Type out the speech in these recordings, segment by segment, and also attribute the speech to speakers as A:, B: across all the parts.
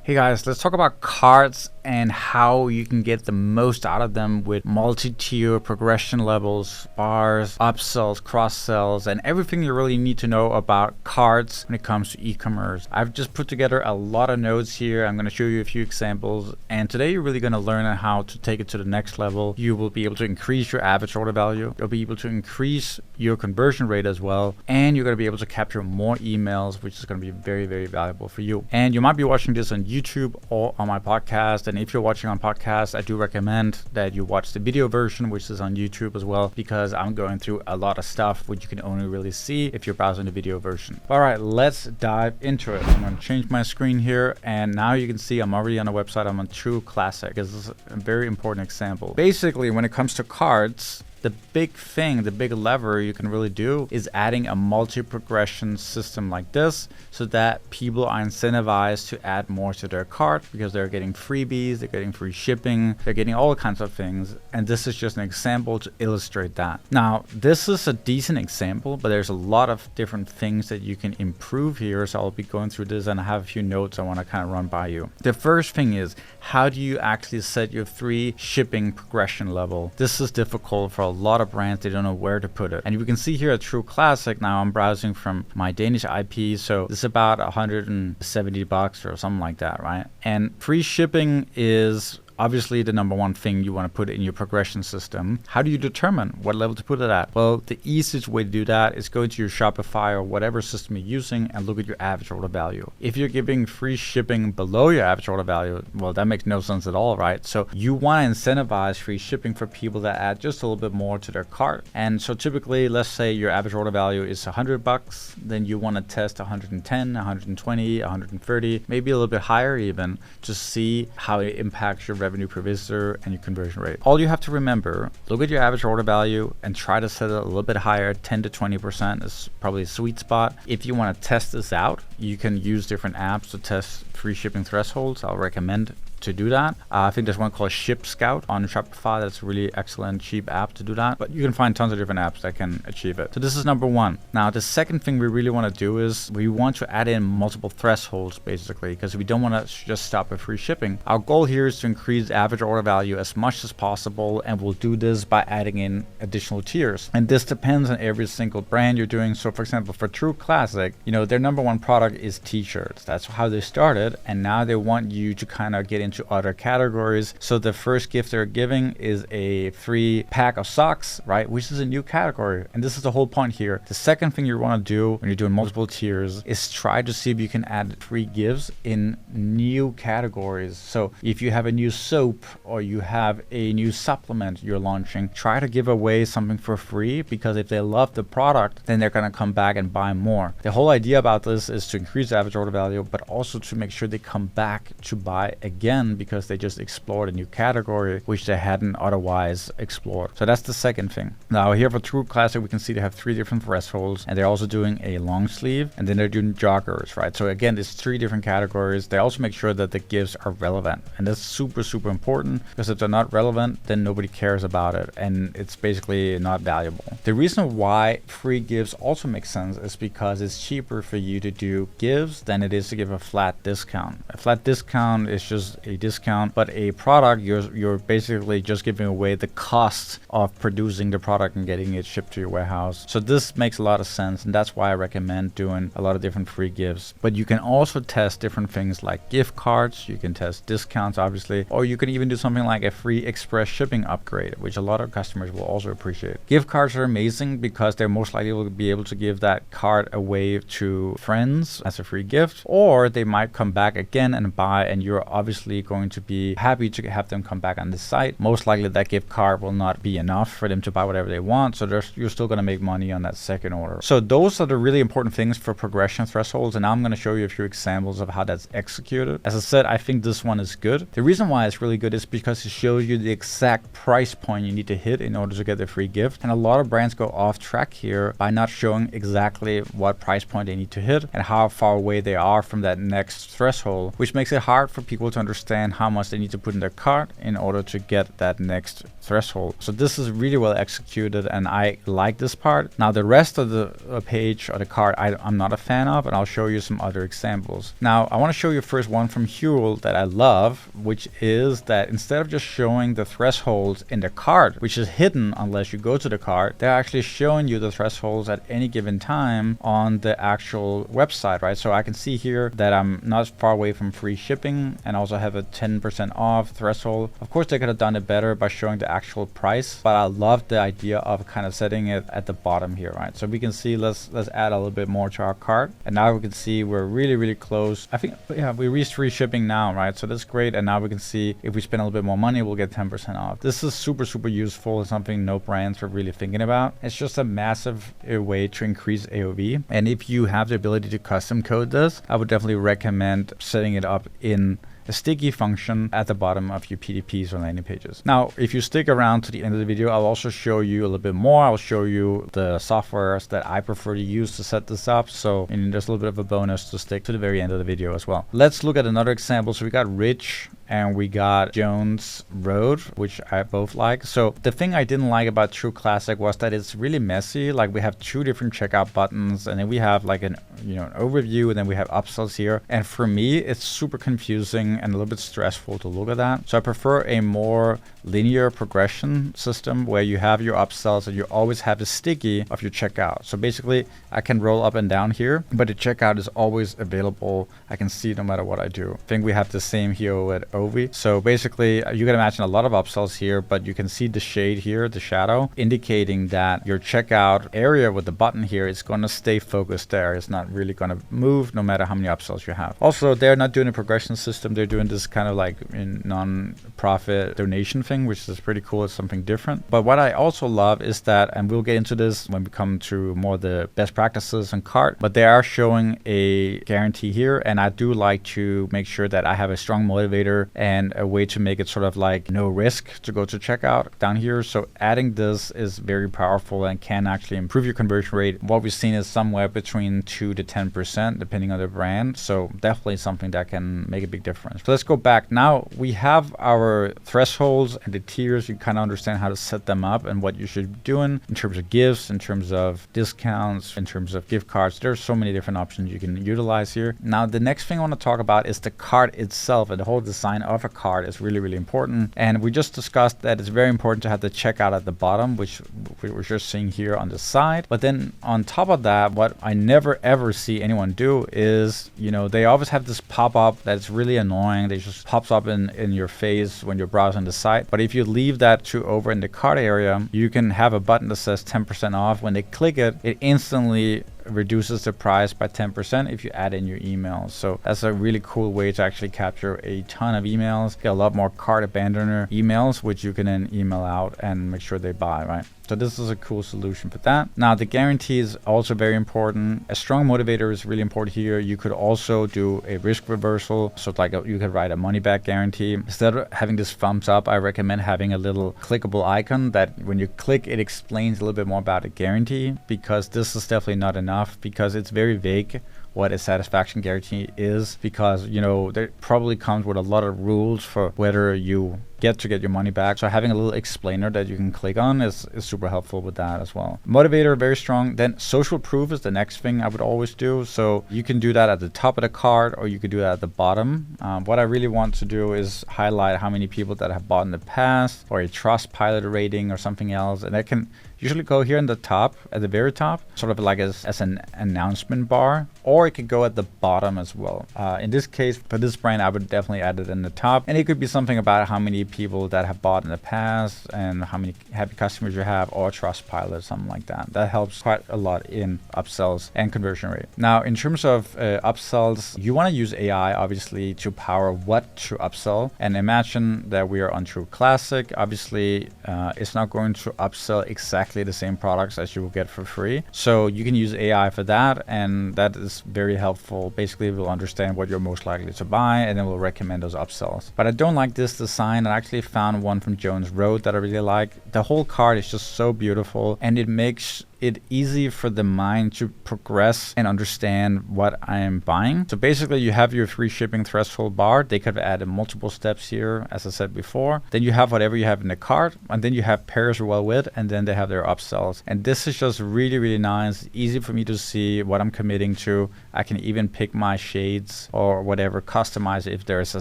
A: Hey guys, let's talk about cards and how you can get the most out of them with multi-tier progression levels, bars, upsells, cross-sells, and everything you really need to know about cards when it comes to e-commerce. I've just put together a lot of notes here. I'm going to show you a few examples, and today you're really going to learn how to take it to the next level. You will be able to increase your average order value. You'll be able to increase your conversion rate as well, and you're going to be able to capture more emails, which is going to be very, very valuable for you. And you might be watching this on YouTube or on my podcast, and if you're watching on podcast, I do recommend that you watch the video version, which is on YouTube as well, because I'm going through a lot of stuff which you can only really see if you're browsing the video version. All right, let's dive into it. I'm going to change my screen here, and now you can see I'm already on the website. I'm on True Classic. This is a very important example. Basically, when it comes to cards, the big thing, the big lever you can really do is adding a multi-progression system like this so that people are incentivized to add more to their cart because they're getting freebies, they're getting free shipping, they're getting all kinds of things. And this is just an example to illustrate that. Now, this is a decent example, but there's a lot of different things that you can improve here. So I'll be going through this, and I have a few notes I want to kind of run by you. The first thing is, how do you actually set your free shipping progression level? This is difficult for a lot of brands. They don't know where to put it. And you can see here at True Classic, now I'm browsing from my Danish IP, so this is about $170 or something like that, right? And free shipping is obviously the number one thing you want to put in your progression system. How do you determine what level to put it at? Well, the easiest way to do that is go to your Shopify or whatever system you're using and look at your average order value. If you're giving free shipping below your average order value, well, that makes no sense at all, right? So you want to incentivize free shipping for people that add just a little bit more to their cart. And so typically, let's say your average order value is $100, then you want to test 110, 120, 130, maybe a little bit higher even, to see how it impacts your revenue per visitor and your conversion rate. All you have to remember, look at your average order value and try to set it a little bit higher. 10 to 20% is probably a sweet spot. If you want to test this out, you can use different apps to test free shipping thresholds. I'll recommend to do that. I think there's one called Ship Scout on Shopify. That's a really excellent, cheap app to do that. But you can find tons of different apps that can achieve it. So this is number one. Now, the second thing we really want to do is we want to add in multiple thresholds, basically, because we don't want to just stop at free shipping. Our goal here is to increase average order value as much as possible, and we'll do this by adding in additional tiers. And this depends on every single brand you're doing. So, for example, for True Classic, their number one product is t-shirts. That's how they started, and now they want you to kind of get into other categories. So the first gift they're giving is a free pack of socks, right? Which is a new category. And this is the whole point here. The second thing you want to do when you're doing multiple tiers is try to see if you can add free gifts in new categories. So if you have a new soap or you have a new supplement you're launching, try to give away something for free, because if they love the product, then they're going to come back and buy more. The whole idea about this is to increase the average order value, but also to make sure they come back to buy again, because they just explored a new category which they hadn't otherwise explored. So that's the second thing. Now here for True Classic, we can see they have three different thresholds, and they're also doing a long sleeve, and then they're doing joggers, right? So again, there's three different categories. They also make sure that the gifts are relevant, and that's super, super important, because if they're not relevant, then nobody cares about it, and it's basically not valuable. The reason why free gifts also make sense is because it's cheaper for you to do gifts than it is to give a flat discount. A flat discount is just a discount, but a product, you're basically just giving away the cost of producing the product and getting it shipped to your warehouse. So this makes a lot of sense, and that's why I recommend doing a lot of different free gifts. But you can also test different things like gift cards, you can test discounts obviously, or you can even do something like a free express shipping upgrade, which a lot of customers will also appreciate. Gift cards are amazing because they're most likely will be able to give that card away to friends as a free gift, or they might come back again and buy, and you're obviously going to be happy to have them come back on the site. Most likely that gift card will not be enough for them to buy whatever they want, so you're still going to make money on that second order. So those are the really important things for progression thresholds, and now I'm going to show you a few examples of how that's executed. As I said, I think this one is good. The reason why it's really good is because it shows you the exact price point you need to hit in order to get the free gift, and a lot of brands go off track here by not showing exactly what price point they need to hit and how far away they are from that next threshold, which makes it hard for people to understand understand how much they need to put in their cart in order to get that next threshold. So this is really well executed, and I like this part. Now the rest of the page or the cart I'm not a fan of, and I'll show you some other examples. Now I want to show you first one from Huel that I love, which is that instead of just showing the thresholds in the cart, which is hidden unless you go to the cart, they're actually showing you the thresholds at any given time on the actual website, right? So I can see here that I'm not far away from free shipping and also have a 10% off threshold. Of course, they could have done it better by showing the actual price, but I love the idea of kind of setting it at the bottom here, right? So we can see, let's add a little bit more to our cart, and now we can see we're really close. I think, yeah, we reached free shipping now, right? So that's great. And now we can see if we spend a little bit more money, we'll get 10% off. This is super useful. It's something no brands are really thinking about. It's just a massive way to increase AOV. And if you have the ability to custom code this, I would definitely recommend setting it up in a sticky function at the bottom of your PDPs or landing pages. Now, if you stick around to the end of the video, I'll also show you a little bit more. I'll show you the softwares that I prefer to use to set this up. So there's a little bit of a bonus to stick to the very end of the video as well. Let's look at another example. So we got Ridge and we got Jones Road, which I both like. So the thing I didn't like about True Classic was that it's really messy. Like we have two different checkout buttons, and then we have like an overview, and then we have upsells here. And for me, it's super confusing and a little bit stressful to look at that. So I prefer a more linear progression system where you have your upsells and you always have the sticky of your checkout. So basically I can roll up and down here, but the checkout is always available. I can see no matter what I do. I think we have the same here with Ovi. So basically you can imagine a lot of upsells here, but you can see the shade here, the shadow, indicating that your checkout area with the button here is going to stay focused there. It's not really going to move no matter how many upsells you have. Also, they're not doing a progression system. They're doing this kind of like in non-profit donation thing, which is pretty cool. It's something different. But what I also love is that, and we'll get into this when we come to more the best practices and cart, but they are showing a guarantee here. And I do like to make sure that I have a strong motivator and a way to make it sort of like no risk to go to checkout down here. So adding this is very powerful and can actually improve your conversion rate. What we've seen is somewhere between 2 to 10%, depending on the brand. So definitely something that can make a big difference. So let's go back. Now we have our thresholds and the tiers. You kind of understand how to set them up and what you should be doing in terms of gifts, in terms of discounts, in terms of gift cards. There's so many different options you can utilize here. Now the next thing I want to talk about is the cart itself, and the whole design of a cart is really important. And we just discussed that it's very important to have the checkout at the bottom, which we're just seeing here on the side. But then on top of that, what I never ever see anyone do is, they always have this pop-up that's really annoying. They just pops up in your face when you're browsing the site. But if you leave that to over in the cart area, you can have a button that says 10% off. When they click it, it instantly reduces the price by 10% if you add in your emails. So that's a really cool way to actually capture a ton of emails, get a lot more cart abandoner emails, which you can then email out and make sure they buy, right? So this is a cool solution for that. Now the guarantee is also very important. A strong motivator is really important here. You could also do a risk reversal. So it's like you could write a money back guarantee. Instead of having this thumbs up, I recommend having a little clickable icon that when you click, it explains a little bit more about a guarantee, because this is definitely not enough, because it's very vague what a satisfaction guarantee is, because there probably comes with a lot of rules for whether you get your money back. So having a little explainer that you can click on is super helpful with that as well. Motivator, very strong. Then social proof is the next thing I would always do. So you can do that at the top of the cart, or you could do that at the bottom. What I really want to do is highlight how many people that have bought in the past, or a Trustpilot rating or something else. And I can usually go here in the top, at the very top, sort of like as an announcement bar, or it could go at the bottom as well. In this case, for this brand, I would definitely add it in the top. And it could be something about how many people that have bought in the past and how many happy customers you have, or Trustpilot, something like that. That helps quite a lot in upsells and conversion rate. Now, in terms of upsells, you want to use AI, obviously, to power what to upsell. And imagine that we are on True Classic. Obviously, it's not going to upsell exactly the same products as you will get for free. So you can use AI for that, and that is very helpful. Basically, we'll understand what you're most likely to buy, and then we'll recommend those upsells. But I don't like this design. I actually found one from Jones Road that I really like. The whole card is just so beautiful, and it makes it easy for the mind to progress and understand what I'm buying. So basically you have your free shipping threshold bar. They could have added multiple steps here, as I said before. Then you have whatever you have in the cart, and then you have pairs well with, and then they have their upsells. And this is just really, really nice. Easy for me to see what I'm committing to. I can even pick my shades or whatever, customize it. If there's a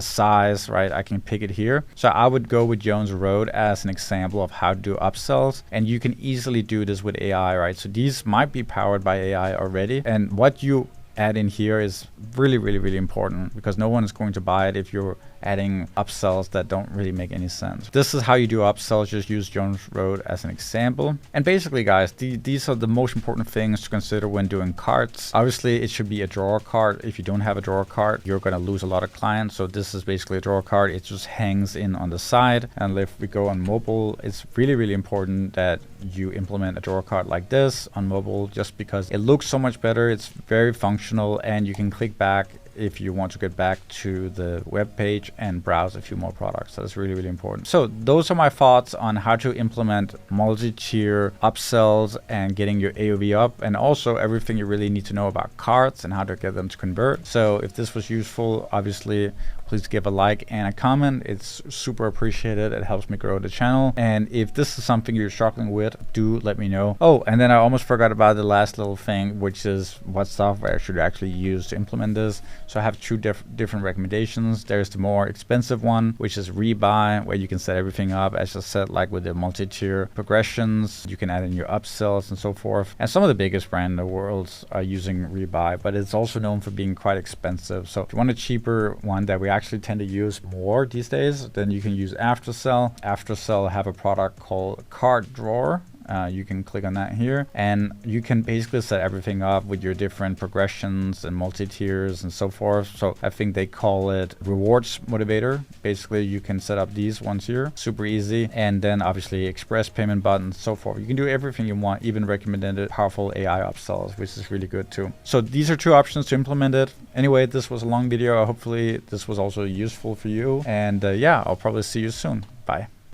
A: size, right, I can pick it here. So I would go with Jones Road as an example of how to do upsells. And you can easily do this with AI, right? So these might be powered by AI already. And what you add in here is really, really, really important, because no one is going to buy it if you're adding upsells that don't really make any sense. This is how you do upsells. Just use Jones Road as an example. And basically, guys, these are the most important things to consider when doing carts. Obviously, it should be a drawer cart. If you don't have a drawer cart, you're going to lose a lot of clients. So this is basically a drawer cart. It just hangs in on the side. And if we go on mobile, it's really, really important that you implement a drawer cart like this on mobile, just because it looks so much better. It's very functional, and you can click back if you want to get back to the web page and browse a few more products. So that's really, really important. So those are my thoughts on how to implement multi-tier upsells and getting your AOV up, and also everything you really need to know about carts and how to get them to convert. So if this was useful, obviously, please give a like and a comment. It's super appreciated. It helps me grow the channel. And if this is something you're struggling with, do let me know. Oh, and then I almost forgot about the last little thing, which is what software should I actually use to implement this. So I have two different recommendations. There's the more expensive one, which is Rebuy, where you can set everything up, as I said, like with the multi-tier progressions. You can add in your upsells and so forth. And some of the biggest brands in the world are using Rebuy, but it's also known for being quite expensive. So if you want a cheaper one that we actually tend to use more these days, then you can use Aftersell. Aftersell have a product called Cart Drawer. You can click on that here, and you can basically set everything up with your different progressions and multi-tiers and so forth. So I think they call it Rewards Motivator. Basically, you can set up these ones here, super easy. And then obviously express payment buttons, so forth. You can do everything you want, even recommended powerful AI upsells, which is really good too. So these are two options to implement it. Anyway, this was a long video. Hopefully this was also useful for you. And yeah, I'll probably see you soon. Bye.